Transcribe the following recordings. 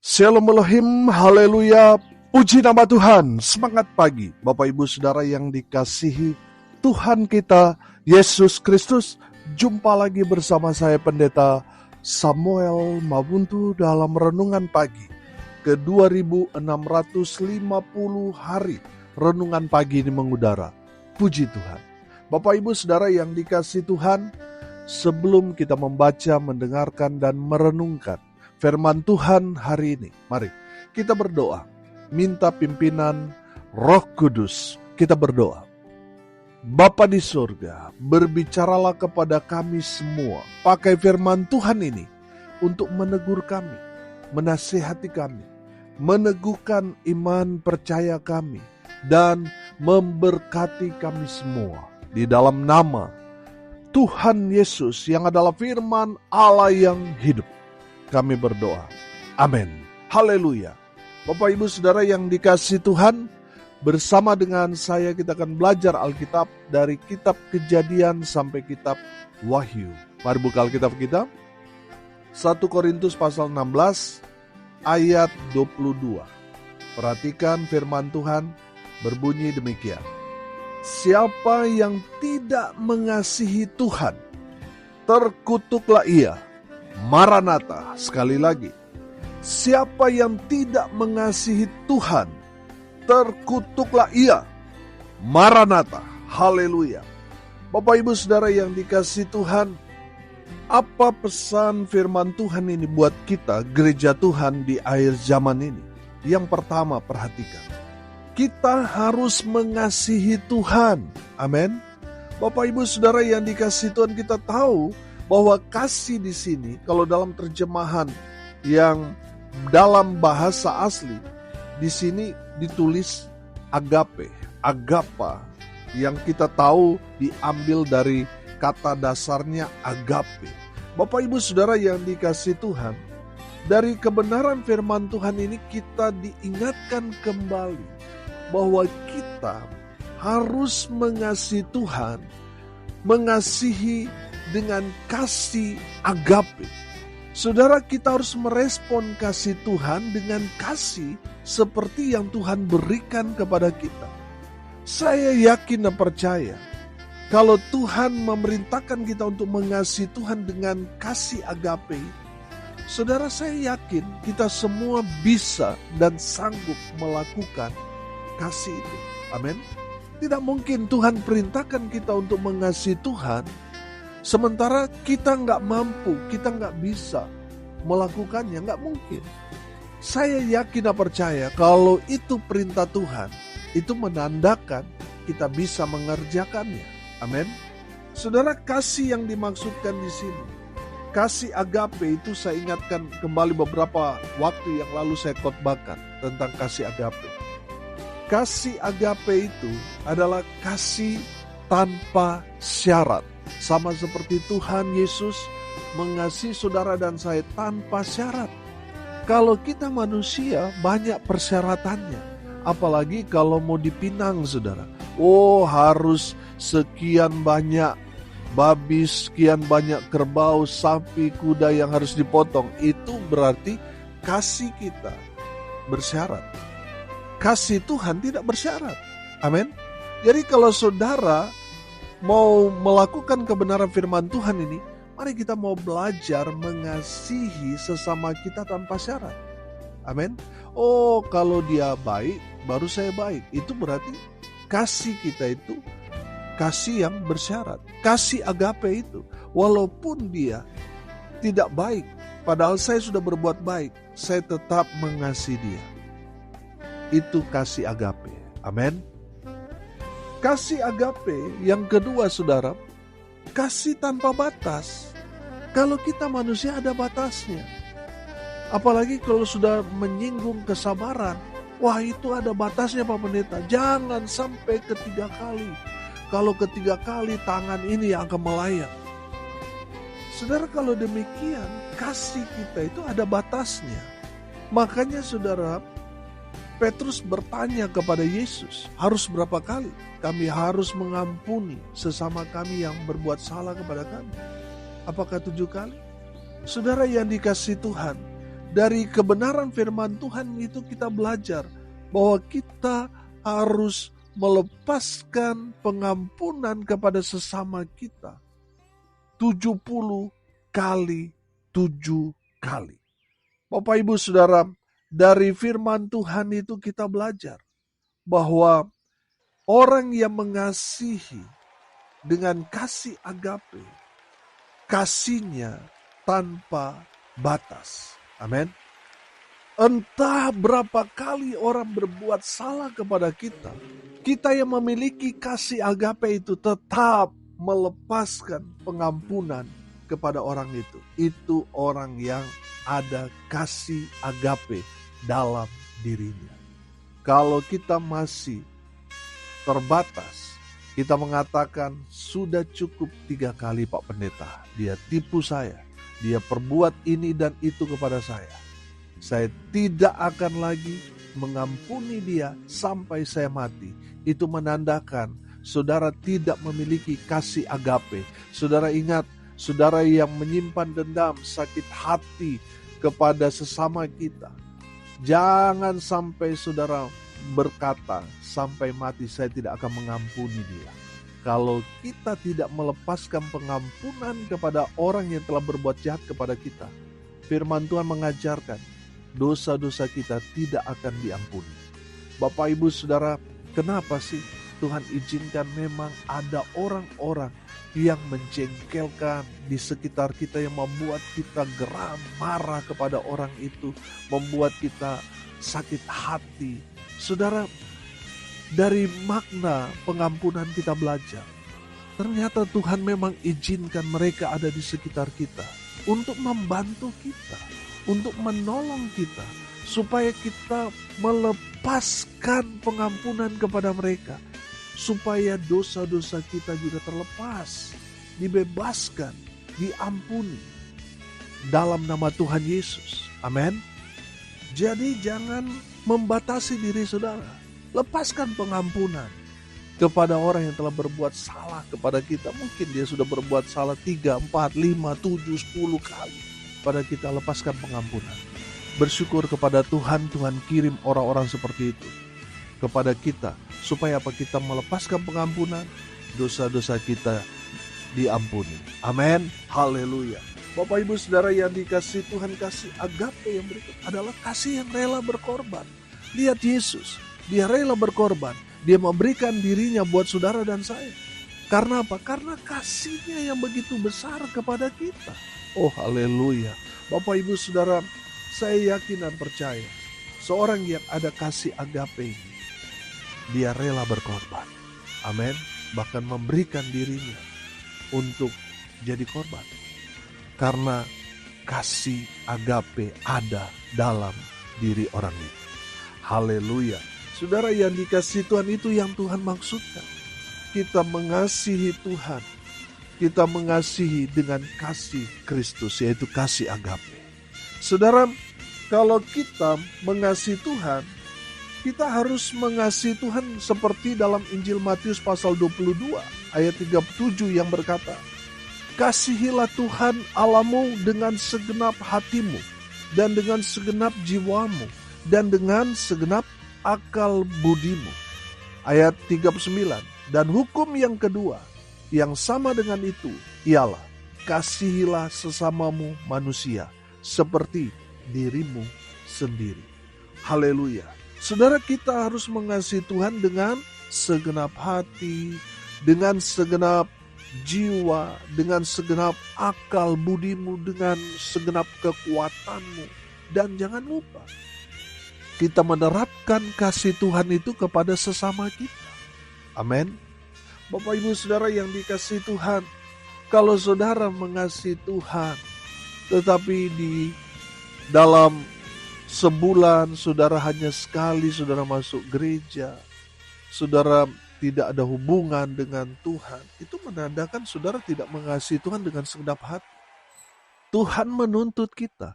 Shalom Elohim, haleluya, puji nama Tuhan. Semangat pagi Bapak Ibu Saudara yang dikasihi Tuhan kita Yesus Kristus. Jumpa lagi bersama saya Pendeta Samuel Mabuntu dalam Renungan Pagi ke 2650 hari Renungan Pagi ini mengudara. Puji Tuhan. Bapak Ibu Saudara yang dikasihi Tuhan, sebelum kita membaca, mendengarkan dan merenungkan firman Tuhan hari ini, mari kita berdoa, minta pimpinan Roh Kudus. Kita berdoa. Bapa di surga, berbicaralah kepada kami semua, pakai firman Tuhan ini untuk menegur kami, menasihati kami, meneguhkan iman percaya kami, dan memberkati kami semua. Di dalam nama Tuhan Yesus yang adalah firman Allah yang hidup, kami berdoa. Amin. Haleluya. Bapak Ibu Saudara yang dikasihi Tuhan, bersama dengan saya kita akan belajar Alkitab dari kitab Kejadian sampai kitab Wahyu. Mari buka Alkitab kita. 1 Korintus pasal 16 ayat 22. Perhatikan firman Tuhan berbunyi demikian. Siapa yang tidak mengasihi Tuhan, terkutuklah ia. Maranatha, sekali lagi. Siapa yang tidak mengasihi Tuhan, terkutuklah ia. Maranatha, haleluya. Bapak Ibu Saudara yang dikasihi Tuhan, apa pesan firman Tuhan ini buat kita, gereja Tuhan di akhir zaman ini? Yang pertama, perhatikan. Kita harus mengasihi Tuhan. Amin. Bapak Ibu Saudara yang dikasihi Tuhan, kita tahu bahwa kasih di sini, kalau dalam terjemahan yang dalam bahasa asli, di sini ditulis agape, agapa, yang kita tahu diambil dari kata dasarnya agape. Bapak Ibu Saudara yang dikasihi Tuhan, dari kebenaran firman Tuhan ini kita diingatkan kembali bahwa kita harus mengasihi Tuhan, mengasihi dengan kasih agape. Saudara, kita harus merespon kasih Tuhan dengan kasih seperti yang Tuhan berikan kepada kita. Saya yakin dan percaya kalau Tuhan memerintahkan kita untuk mengasihi Tuhan dengan kasih agape, saudara, saya yakin kita semua bisa dan sanggup melakukan kasih itu. Amin. Tidak mungkin Tuhan perintahkan kita untuk mengasihi Tuhan sementara kita nggak mampu, kita nggak bisa melakukannya, nggak mungkin. Saya yakin dan percaya kalau itu perintah Tuhan, itu menandakan kita bisa mengerjakannya. Amin. Saudara, kasih yang dimaksudkan di sini, kasih agape itu saya ingatkan kembali beberapa waktu yang lalu saya khotbahkan tentang kasih agape. Kasih agape itu adalah kasih tanpa syarat. Sama seperti Tuhan Yesus mengasihi saudara dan saya tanpa syarat. Kalau kita manusia banyak persyaratannya. Apalagi kalau mau dipinang, saudara. Oh, harus sekian banyak babi, sekian banyak kerbau, sapi, kuda yang harus dipotong. Itu berarti kasih kita bersyarat. Kasih Tuhan tidak bersyarat. Amin. Jadi kalau saudara mau melakukan kebenaran firman Tuhan ini, mari kita mau belajar mengasihi sesama kita tanpa syarat. Amin. Oh, kalau dia baik, baru saya baik. Itu berarti kasih kita itu kasih yang bersyarat. Kasih agape itu, walaupun dia tidak baik, padahal saya sudah berbuat baik, saya tetap mengasihi dia. Itu kasih agape. Amin. Kasih agape yang kedua, saudara, kasih tanpa batas. Kalau kita manusia ada batasnya. Apalagi kalau sudah menyinggung kesabaran. Wah, itu ada batasnya Pak Pendeta. Jangan sampai ketiga kali. Kalau ketiga kali tangan ini yang akan melayang. Saudara, kalau demikian kasih kita itu ada batasnya. Makanya saudara, Petrus bertanya kepada Yesus, harus berapa kali kami harus mengampuni sesama kami yang berbuat salah kepada kami? Apakah 7 kali? Saudara yang dikasihi Tuhan, dari kebenaran firman Tuhan itu kita belajar bahwa kita harus melepaskan pengampunan kepada sesama kita 70 kali 7 kali. Bapak Ibu Saudara, dari firman Tuhan itu kita belajar bahwa orang yang mengasihi dengan kasih agape, kasihnya tanpa batas. Amin. Entah berapa kali orang berbuat salah kepada kita, kita yang memiliki kasih agape itu tetap melepaskan pengampunan kepada orang itu. Itu orang yang ada kasih agape dalam dirinya. Kalau kita masih terbatas, kita mengatakan sudah cukup 3 kali Pak Pendeta, dia tipu saya, dia perbuat ini dan itu kepada saya. Saya tidak akan lagi mengampuni dia sampai saya mati. Itu menandakan saudara tidak memiliki kasih agape. Saudara ingat, saudara yang menyimpan dendam, sakit hati kepada sesama kita. Jangan sampai saudara berkata, sampai mati saya tidak akan mengampuni dia. Kalau kita tidak melepaskan pengampunan kepada orang yang telah berbuat jahat kepada kita, firman Tuhan mengajarkan, dosa-dosa kita tidak akan diampuni. Bapak Ibu Saudara, kenapa sih Tuhan izinkan memang ada orang-orang yang menjengkelkan di sekitar kita, yang membuat kita geram, marah kepada orang itu, membuat kita sakit hati. Saudara, dari makna pengampunan kita belajar, ternyata Tuhan memang izinkan mereka ada di sekitar kita untuk membantu kita, untuk menolong kita, supaya kita melepaskan pengampunan kepada mereka, supaya dosa-dosa kita juga terlepas, dibebaskan, diampuni dalam nama Tuhan Yesus. Amin. Jadi jangan membatasi diri saudara. Lepaskan pengampunan kepada orang yang telah berbuat salah kepada kita. Mungkin dia sudah berbuat salah 3, 4, 5, 7, 10 kali. Pada kita lepaskan pengampunan. Bersyukur kepada Tuhan, Tuhan kirim orang-orang seperti itu kepada kita, supaya apa? Kita melepaskan pengampunan, dosa-dosa kita diampuni. Amin. Haleluya. Bapak Ibu Saudara yang dikasih Tuhan, kasih agape yang berikut adalah kasih yang rela berkorban. Lihat Yesus, dia rela berkorban. Dia memberikan dirinya buat saudara dan saya. Karena apa? Karena kasihnya yang begitu besar kepada kita. Oh haleluya. Bapak Ibu Saudara, saya yakin dan percaya, seorang yang ada kasih agape ini, dia rela berkorban. Amin. Bahkan memberikan dirinya untuk jadi korban. Karena kasih agape ada dalam diri orang itu. Haleluya. Saudara yang dikasihi Tuhan, itu yang Tuhan maksudkan. Kita mengasihi Tuhan. Kita mengasihi dengan kasih Kristus, yaitu kasih agape. Saudara, kalau kita mengasihi Tuhan, kita harus mengasihi Tuhan seperti dalam Injil Matius pasal 22 ayat 37 yang berkata, kasihilah Tuhan Allahmu dengan segenap hatimu, dan dengan segenap jiwamu, dan dengan segenap akal budimu. Ayat 39, dan hukum yang kedua, yang sama dengan itu, ialah kasihilah sesamamu manusia, seperti dirimu sendiri. Haleluya. Saudara, kita harus mengasihi Tuhan dengan segenap hati, dengan segenap jiwa, dengan segenap akal budimu, dengan segenap kekuatanmu. Dan jangan lupa, kita menerapkan kasih Tuhan itu kepada sesama kita. Amin. Bapak Ibu Saudara yang dikasihi Tuhan, kalau saudara mengasihi Tuhan, tetapi di dalam sebulan saudara hanya sekali saudara masuk gereja, saudara tidak ada hubungan dengan Tuhan, itu menandakan saudara tidak mengasihi Tuhan dengan segenap hati. Tuhan menuntut kita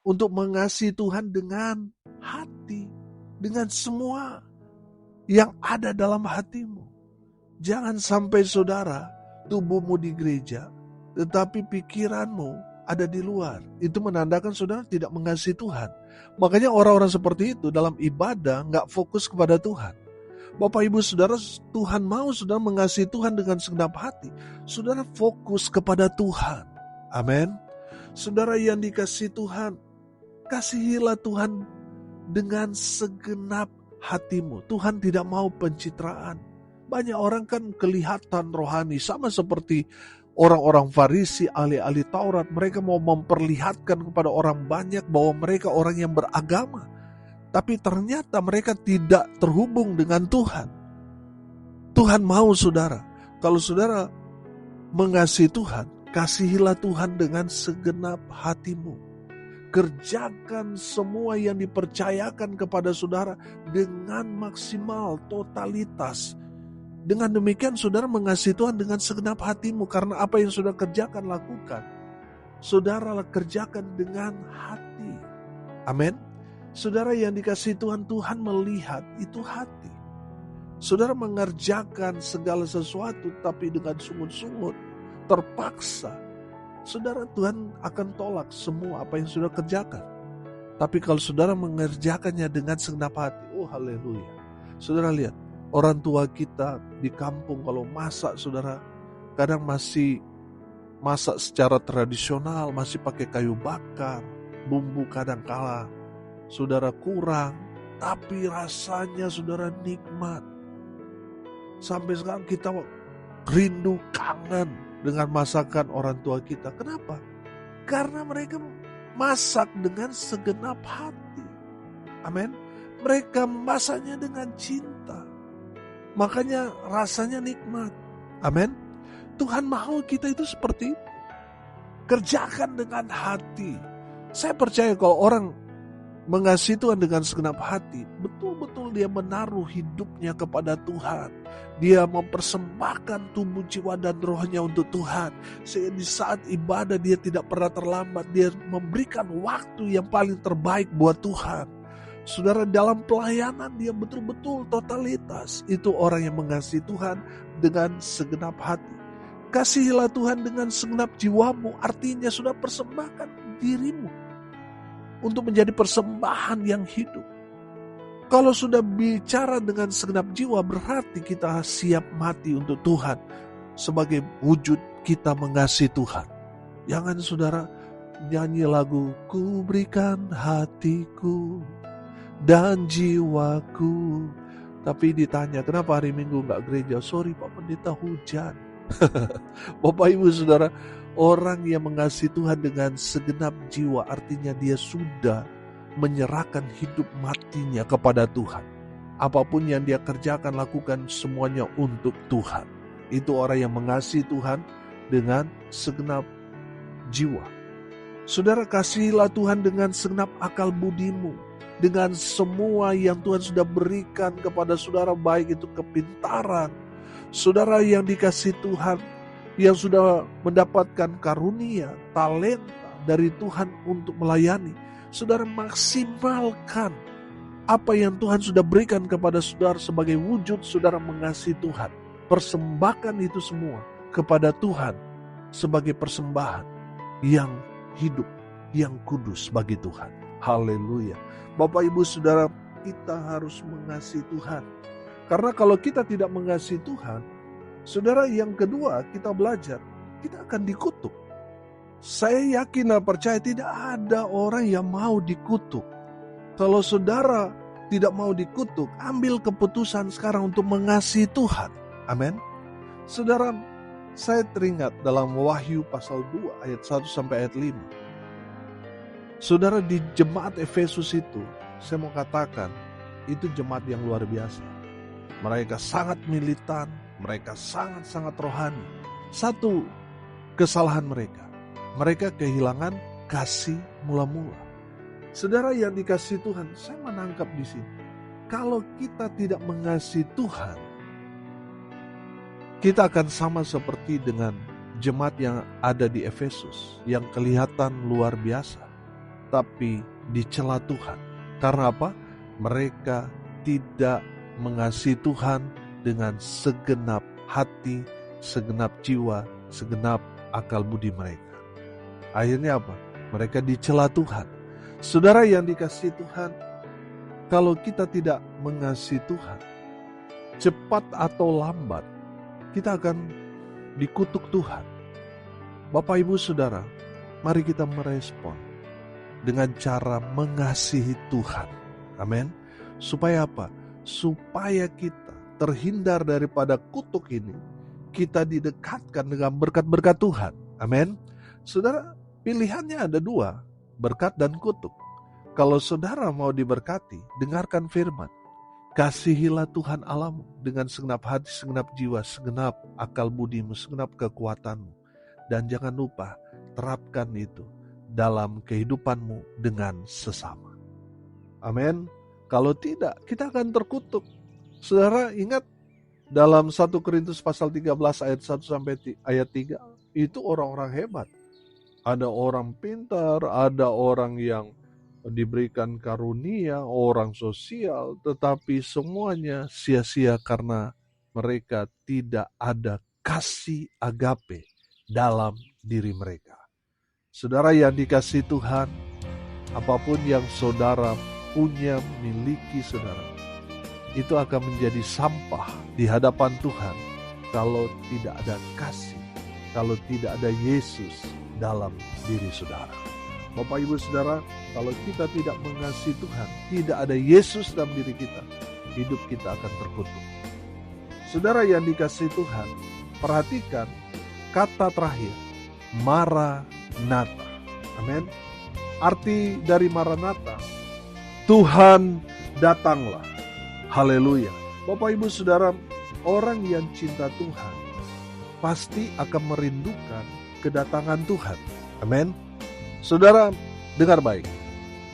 untuk mengasihi Tuhan dengan hati, dengan semua yang ada dalam hatimu. Jangan sampai saudara, tubuhmu di gereja, tetapi pikiranmu ada di luar. Itu menandakan saudara tidak mengasihi Tuhan. Makanya orang-orang seperti itu dalam ibadah gak fokus kepada Tuhan. Bapak Ibu Saudara, Tuhan mau saudara mengasihi Tuhan dengan segenap hati. Saudara fokus kepada Tuhan. Amin. Saudara yang dikasihi Tuhan, kasihilah Tuhan dengan segenap hatimu. Tuhan tidak mau pencitraan. Banyak orang kan kelihatan rohani, sama seperti orang-orang Farisi, ahli-ahli Taurat. Mereka mau memperlihatkan kepada orang banyak bahwa mereka orang yang beragama. Tapi ternyata mereka tidak terhubung dengan Tuhan. Tuhan mau saudara, kalau saudara mengasihi Tuhan, kasihilah Tuhan dengan segenap hatimu. Kerjakan semua yang dipercayakan kepada saudara dengan maksimal, totalitas. Dengan demikian saudara mengasihi Tuhan dengan segenap hatimu. Karena apa yang saudara kerjakan, lakukan. Saudara kerjakan dengan hati. Amin. Saudara yang dikasihi Tuhan, Tuhan melihat itu hati. Saudara mengerjakan segala sesuatu tapi dengan sungut-sungut, terpaksa. Saudara, Tuhan akan tolak semua apa yang saudara kerjakan. Tapi kalau saudara mengerjakannya dengan segenap hati, oh haleluya. Saudara lihat, orang tua kita di kampung kalau masak, saudara, kadang masih masak secara tradisional, masih pakai kayu bakar, bumbu kadang kala saudara kurang, tapi rasanya saudara nikmat. Sampai sekarang kita rindu, kangen dengan masakan orang tua kita. Kenapa? Karena mereka masak dengan segenap hati. Amin. Mereka masaknya dengan cinta. Makanya rasanya nikmat. Amin. Tuhan mau kita itu seperti itu. Kerjakan dengan hati. Saya percaya kalau orang mengasihi Tuhan dengan segenap hati, betul-betul dia menaruh hidupnya kepada Tuhan. Dia mempersembahkan tubuh, jiwa, dan rohnya untuk Tuhan. Sehingga di saat ibadah dia tidak pernah terlambat. Dia memberikan waktu yang paling terbaik buat Tuhan. Saudara, dalam pelayanan dia betul-betul totalitas. Itu orang yang mengasihi Tuhan dengan segenap hati. Kasihilah Tuhan dengan segenap jiwamu. Artinya sudah persembahkan dirimu untuk menjadi persembahan yang hidup. Kalau sudah bicara dengan segenap jiwa, berarti kita siap mati untuk Tuhan. Sebagai wujud kita mengasihi Tuhan. Jangan saudara nyanyi lagu, ku berikan hatiku dan jiwaku. Tapi ditanya, kenapa hari Minggu gak gereja? Sorry Pak Pendeta, hujan. Bapak Ibu Saudara, orang yang mengasihi Tuhan dengan segenap jiwa artinya dia sudah menyerahkan hidup matinya kepada Tuhan. Apapun yang dia kerjakan, lakukan semuanya untuk Tuhan. Itu orang yang mengasihi Tuhan dengan segenap jiwa. Saudara, kasihilah Tuhan dengan segenap akal budimu. Dengan semua yang Tuhan sudah berikan kepada saudara, baik itu kepintaran. Saudara yang dikasihi Tuhan, yang sudah mendapatkan karunia, talenta dari Tuhan untuk melayani. Saudara maksimalkan apa yang Tuhan sudah berikan kepada saudara sebagai wujud saudara mengasihi Tuhan. Persembahkan itu semua kepada Tuhan sebagai persembahan yang hidup, yang kudus bagi Tuhan. Haleluya. Bapak Ibu Saudara, kita harus mengasihi Tuhan. Karena kalau kita tidak mengasihi Tuhan, saudara, yang kedua kita belajar, kita akan dikutuk. Saya yakin dan percaya tidak ada orang yang mau dikutuk. Kalau saudara tidak mau dikutuk, ambil keputusan sekarang untuk mengasihi Tuhan. Amin. Saudara, saya teringat dalam Wahyu pasal 2 ayat 1 sampai ayat 5. Saudara, di jemaat Efesus itu, saya mau katakan, itu jemaat yang luar biasa. Mereka sangat militan, mereka sangat-sangat rohani. Satu kesalahan mereka, mereka kehilangan kasih mula-mula. Saudara yang dikasihi Tuhan, saya menangkap di sini. Kalau kita tidak mengasihi Tuhan, kita akan sama seperti dengan jemaat yang ada di Efesus, yang kelihatan luar biasa, tapi dicela Tuhan. Karena apa? Mereka tidak mengasihi Tuhan dengan segenap hati, segenap jiwa, segenap akal budi mereka. Akhirnya apa? Mereka dicela Tuhan. Saudara yang dikasihi Tuhan, kalau kita tidak mengasihi Tuhan, cepat atau lambat, kita akan dikutuk Tuhan. Bapak, Ibu, Saudara, mari kita merespon dengan cara mengasihi Tuhan. Amin. Supaya apa? Supaya kita terhindar daripada kutuk ini, kita didekatkan dengan berkat-berkat Tuhan. Amin. Saudara, pilihannya ada dua, berkat dan kutuk. Kalau saudara mau diberkati, dengarkan firman. Kasihilah Tuhan Allahmu dengan segenap hati, segenap jiwa, segenap akal budimu, segenap kekuatanmu. Dan jangan lupa, terapkan itu dalam kehidupanmu dengan sesama. Amin. Kalau tidak, kita akan terkutuk. Saudara ingat dalam 1 Korintus pasal 13 ayat 1 sampai ayat 3, itu orang-orang hebat. Ada orang pintar, ada orang yang diberikan karunia, orang sosial, tetapi semuanya sia-sia karena mereka tidak ada kasih agape dalam diri mereka. Saudara yang dikasihi Tuhan, apapun yang saudara punya, miliki saudara, itu akan menjadi sampah di hadapan Tuhan kalau tidak ada kasih, kalau tidak ada Yesus dalam diri saudara. Bapak, Ibu, Saudara, kalau kita tidak mengasihi Tuhan, tidak ada Yesus dalam diri kita, hidup kita akan terkutuk. Saudara yang dikasihi Tuhan, perhatikan kata terakhir, Maranatha. Amin. Arti dari Maranatha, Tuhan datanglah. Haleluya. Bapak, Ibu, Saudara, orang yang cinta Tuhan pasti akan merindukan kedatangan Tuhan. Amin. Saudara, dengar baik.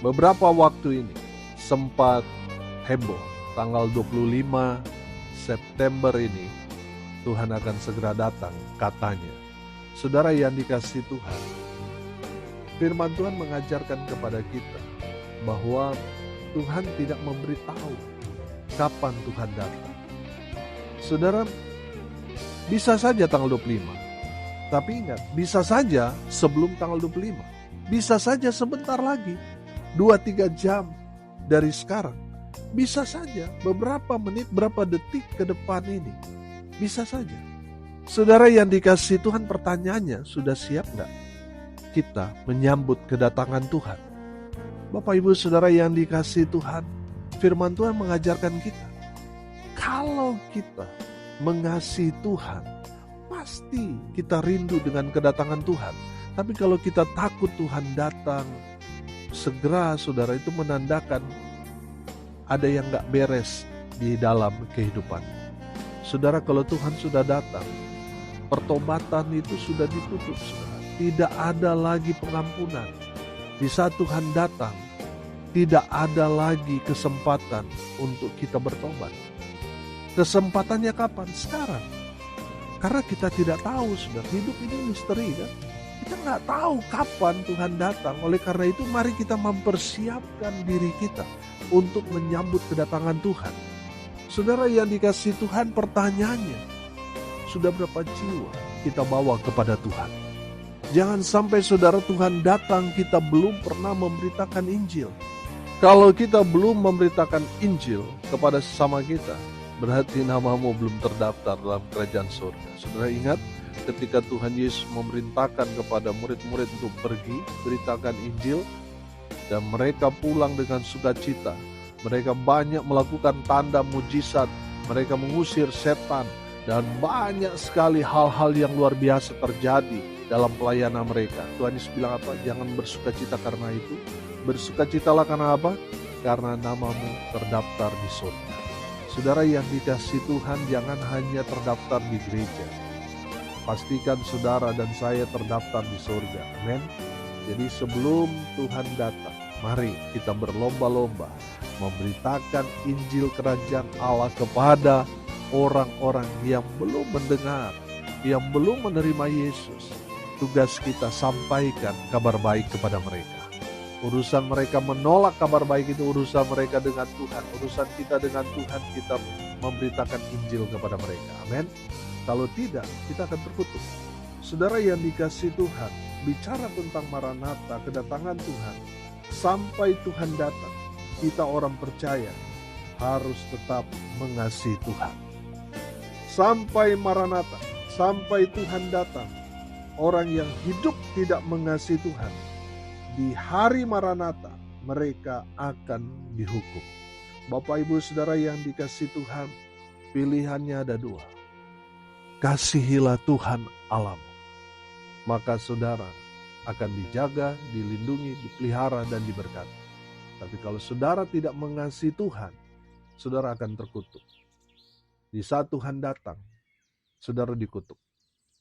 Beberapa waktu ini sempat heboh. Tanggal 25 September ini Tuhan akan segera datang katanya. Saudara yang dikasihi Tuhan, firman Tuhan mengajarkan kepada kita bahwa Tuhan tidak memberitahu kapan Tuhan datang. Saudara, bisa saja tanggal 25. Tapi ingat, bisa saja sebelum tanggal 25. Bisa saja sebentar lagi, 2-3 jam dari sekarang. Bisa saja beberapa menit, berapa detik ke depan ini. Bisa saja. Saudara yang dikasihi Tuhan, pertanyaannya, sudah siap gak kita menyambut kedatangan Tuhan? Bapak, Ibu, Saudara yang dikasihi Tuhan, firman Tuhan mengajarkan kita, kalau kita mengasihi Tuhan, pasti kita rindu dengan kedatangan Tuhan. Tapi kalau kita takut Tuhan datang segera, saudara, itu menandakan ada yang gak beres di dalam kehidupan. Saudara, kalau Tuhan sudah datang, pertobatan itu sudah ditutup, saudara. Tidak ada lagi pengampunan. Di saat Tuhan datang, tidak ada lagi kesempatan untuk kita bertobat. Kesempatannya kapan? Sekarang. Karena kita tidak tahu, saudara, hidup ini misteri kan. Kita nggak tahu kapan Tuhan datang. Oleh karena itu, mari kita mempersiapkan diri kita untuk menyambut kedatangan Tuhan. Saudara yang dikasihi Tuhan, pertanyaannya, sudah berapa jiwa kita bawa kepada Tuhan? Jangan sampai, saudara, Tuhan datang kita belum pernah memberitakan Injil. Kalau kita belum memberitakan Injil kepada sesama kita, berarti namamu belum terdaftar dalam kerajaan surga. Saudara ingat, ketika Tuhan Yesus memerintahkan kepada murid-murid untuk pergi, beritakan Injil, dan mereka pulang dengan sukacita. Mereka banyak melakukan tanda mujizat, mereka mengusir setan, dan banyak sekali hal-hal yang luar biasa terjadi dalam pelayanan mereka. Tuhan Yesus bilang apa? Jangan bersukacita karena itu. Bersukacitalah karena apa? Karena namamu terdaftar di surga. Saudara yang dikasihi Tuhan, jangan hanya terdaftar di gereja. Pastikan saudara dan saya terdaftar di surga. Amin. Jadi sebelum Tuhan datang, mari kita berlomba-lomba memberitakan Injil Kerajaan Allah kepada orang-orang yang belum mendengar, yang belum menerima Yesus. Tugas kita sampaikan kabar baik kepada mereka. Urusan mereka menolak kabar baik itu urusan mereka dengan Tuhan. Urusan kita dengan Tuhan, kita memberitakan Injil kepada mereka. Amin. Kalau tidak, kita akan terkutuk. Saudara yang dikasihi Tuhan, bicara tentang Maranatha, kedatangan Tuhan, sampai Tuhan datang, kita orang percaya harus tetap mengasihi Tuhan. Sampai Maranatha, sampai Tuhan datang, orang yang hidup tidak mengasihi Tuhan, di hari Maranatha mereka akan dihukum. Bapak Ibu Saudara yang dikasihi Tuhan, pilihannya ada dua. Kasihilah Tuhan Allahmu, maka saudara akan dijaga, dilindungi, dipelihara, dan diberkati. Tapi kalau saudara tidak mengasihi Tuhan, saudara akan terkutuk. Di saat Tuhan datang, saudara dikutuk,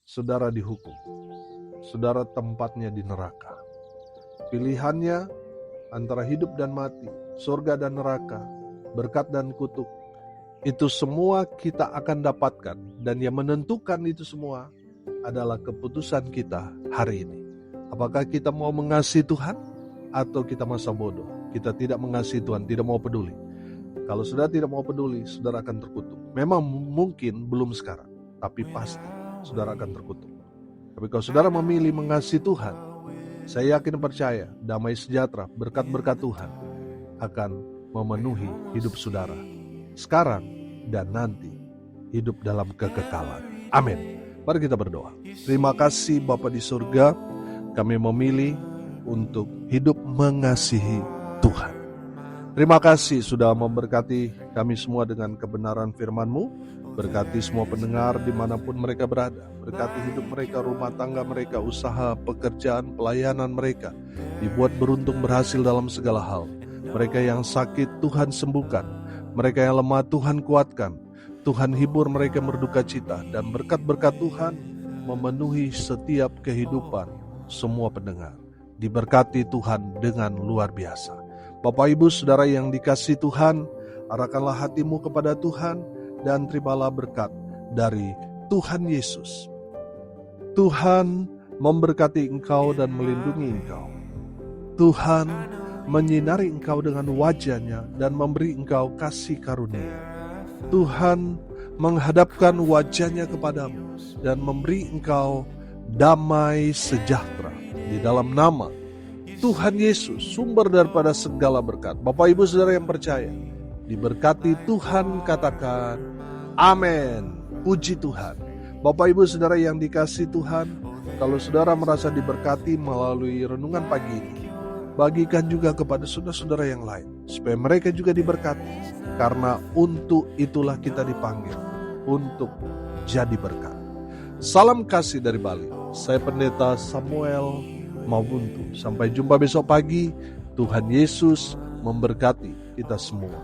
saudara dihukum, saudara tempatnya di neraka. Pilihannya antara hidup dan mati, surga dan neraka, berkat dan kutuk. Itu semua kita akan dapatkan, dan yang menentukan itu semua adalah keputusan kita hari ini. Apakah kita mau mengasihi Tuhan atau kita masa bodoh? Kita tidak mengasihi Tuhan, tidak mau peduli. Kalau saudara tidak mau peduli, saudara akan terkutuk. Memang mungkin belum sekarang, tapi pasti saudara akan terkutuk. Tapi kalau saudara memilih mengasihi Tuhan, saya yakin percaya damai sejahtera, berkat-berkat Tuhan akan memenuhi hidup saudara sekarang dan nanti, hidup dalam kekekalan. Amin. Mari kita berdoa. Terima kasih Bapa di surga, kami memilih untuk hidup mengasihi Tuhan. Terima kasih sudah memberkati kami semua dengan kebenaran firman-Mu. Berkati semua pendengar dimanapun mereka berada. Berkati hidup mereka, rumah tangga mereka, usaha, pekerjaan, pelayanan mereka. Dibuat beruntung, berhasil dalam segala hal. Mereka yang sakit, Tuhan sembuhkan. Mereka yang lemah, Tuhan kuatkan. Tuhan hibur mereka berduka cita. Dan berkat-berkat Tuhan memenuhi setiap kehidupan semua pendengar. Diberkati Tuhan dengan luar biasa. Bapak Ibu Saudara yang dikasihi Tuhan, arahkanlah hatimu kepada Tuhan dan terimalah berkat dari Tuhan Yesus. Tuhan memberkati engkau dan melindungi engkau. Tuhan menyinari engkau dengan wajah-Nya dan memberi engkau kasih karunia. Tuhan menghadapkan wajah-Nya kepadamu dan memberi engkau damai sejahtera di dalam nama Tuhan Yesus, sumber daripada segala berkat. Bapak Ibu Saudara yang percaya, diberkati Tuhan, katakan amin. Puji Tuhan. Bapak Ibu Saudara yang dikasihi Tuhan, kalau saudara merasa diberkati melalui renungan pagi ini, bagikan juga kepada saudara-saudara yang lain, supaya mereka juga diberkati. Karena untuk itulah kita dipanggil, untuk jadi berkat. Salam kasih dari Bali. Saya Pendeta Samuel Mabuntu. Sampai jumpa besok pagi. Tuhan Yesus memberkati kita semua.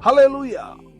Haleluya.